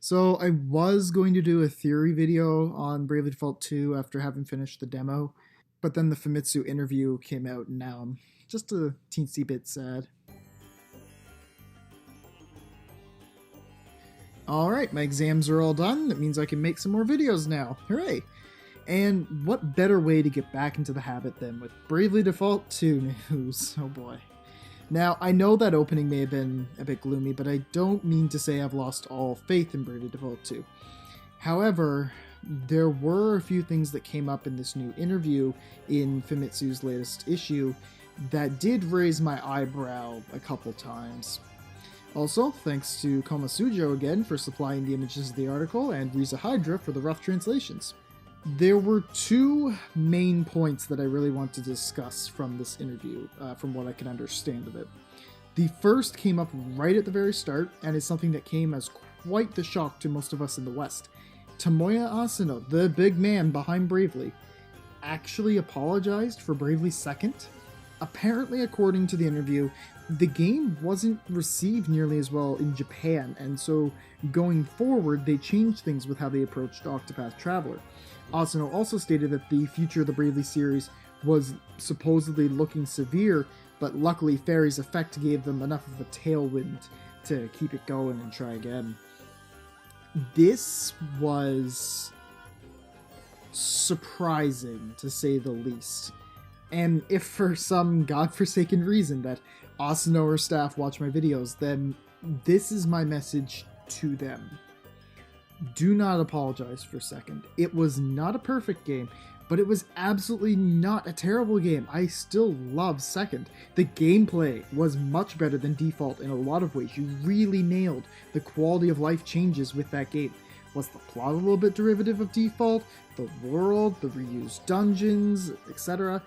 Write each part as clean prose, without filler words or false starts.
So I was going to do a theory video on Bravely Default 2 after having finished the demo, but then the Famitsu interview came out and now I'm just a teensy bit sad. Alright, my exams are all done. That means I can make some more videos now. Hooray! And what better way to get back into the habit than with Bravely Default 2 news? Oh boy. Now, I know that opening may have been a bit gloomy, but I don't mean to say I've lost all faith in Bravely Default 2. However, there were a few things that came up in this new interview in Famitsu's latest issue that did raise my eyebrow a couple times. Also, thanks to komatsujo again for supplying the images of the article, and ReZaHydra for the rough translations. There were two main points that I really want to discuss from this interview, from what I can understand of it. The first came up right at the very start, and is something that came as quite the shock to most of us in the West. Tomoya Asano, the big man behind Bravely, actually apologized for Bravely 2nd. Apparently, according to the interview, the game wasn't received nearly as well in Japan, and so going forward, they changed things with how they approached Octopath Traveler. Asano also stated that the future of the Bravely series was supposedly looking severe, but luckily Fairy's effect gave them enough of a tailwind to keep it going and try again. This was surprising, to say the least. And if for some godforsaken reason that Asano or staff watch my videos, then this is my message to them. Do not apologize for 2nd. It was not a perfect game, but it was absolutely not a terrible game. I still love 2nd. The gameplay was much better than Default in a lot of ways. You really nailed the quality of life changes with that game. Was the plot a little bit derivative of Default? The world, the reused dungeons, etc.?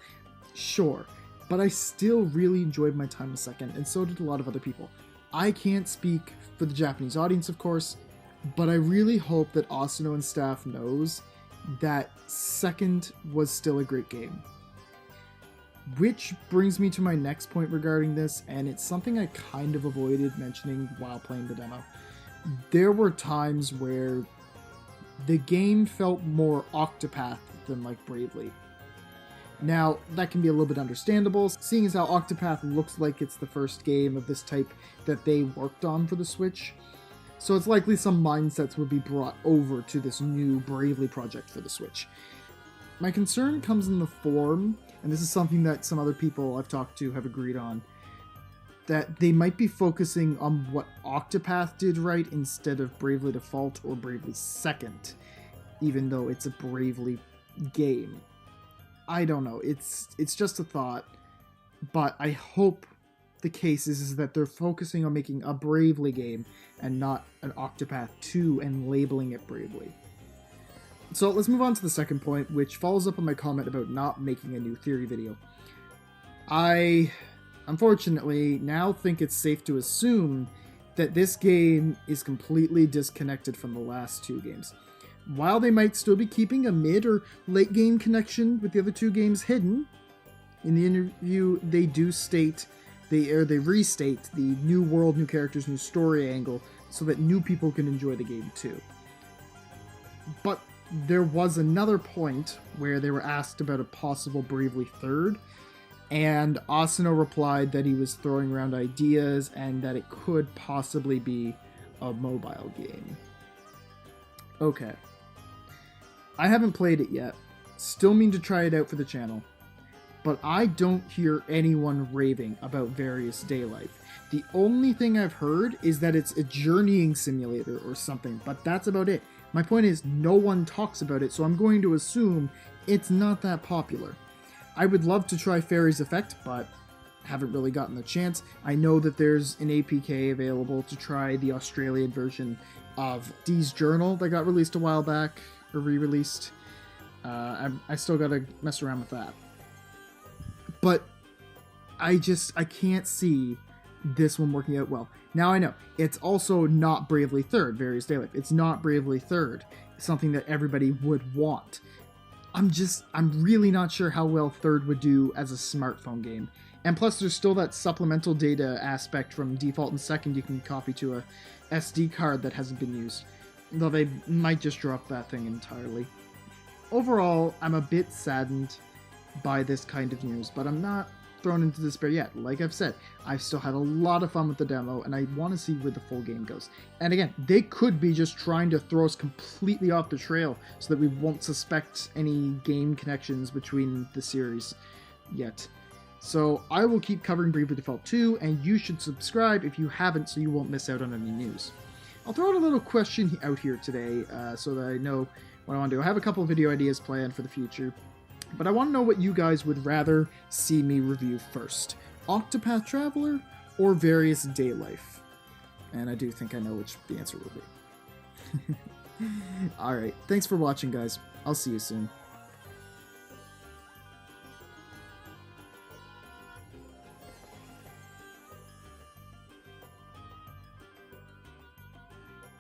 Sure, but I still really enjoyed my time with 2nd, and so did a lot of other people. I can't speak for the Japanese audience, of course, but I really hope that Asano and staff knows that 2nd was still a great game. Which brings me to my next point regarding this, and it's something I kind of avoided mentioning while playing the demo. There were times where the game felt more Octopath than like Bravely. Now, that can be a little bit understandable, seeing as how Octopath looks like it's the first game of this type that they worked on for the Switch. So it's likely some mindsets would be brought over to this new Bravely project for the Switch. My concern comes in the form, and this is something that some other people I've talked to have agreed on, that they might be focusing on what Octopath did right instead of Bravely Default or Bravely 2nd, even though it's a Bravely game. I don't know, it's just a thought, but I hope the case is that they're focusing on making a Bravely game and not an Octopath 2 and labeling it Bravely. So let's move on to the second point, which follows up on my comment about not making a new theory video. I, unfortunately, now think it's safe to assume that this game is completely disconnected from the last two games. While they might still be keeping a mid or late game connection with the other two games hidden, in the interview they do state, they restate the new world, new characters, new story angle so that new people can enjoy the game too. But there was another point where they were asked about a possible Bravely 3rd, and Asano replied that he was throwing around ideas and that it could possibly be a mobile game. Okay. I haven't played it yet, still mean to try it out for the channel, but I don't hear anyone raving about Various Daylife. The only thing I've heard is that it's a journeying simulator or something, but that's about it. My point is, no one talks about it, so I'm going to assume it's not that popular. I would love to try Fairy's Effect, but haven't really gotten the chance. I know that there's an APK available to try the Australian version of Dee's Journal that got released a while back, or re-released. I still gotta mess around with that. But I can't see this one working out well. Now I know, it's also not Bravely 3rd, Various Daylife. It's not Bravely 3rd, something that everybody would want. I'm really not sure how well 3rd would do as a smartphone game. And plus there's still that supplemental data aspect from Default and 2nd you can copy to a SD card that hasn't been used. though they might just drop that thing entirely. Overall, I'm a bit saddened by this kind of news, but I'm not thrown into despair yet. Like I've said, I've still had a lot of fun with the demo, and I want to see where the full game goes. And again, they could be just trying to throw us completely off the trail so that we won't suspect any game connections between the series yet. So I will keep covering Bravely Default 2, and you should subscribe if you haven't so you won't miss out on any news. I'll throw out a little question out here today so that I know what I want to do. I have a couple of video ideas planned for the future, but I want to know what you guys would rather see me review first. Octopath Traveler or Various Day Life? And I do think I know which the answer will be. Alright, thanks for watching, guys. I'll see you soon.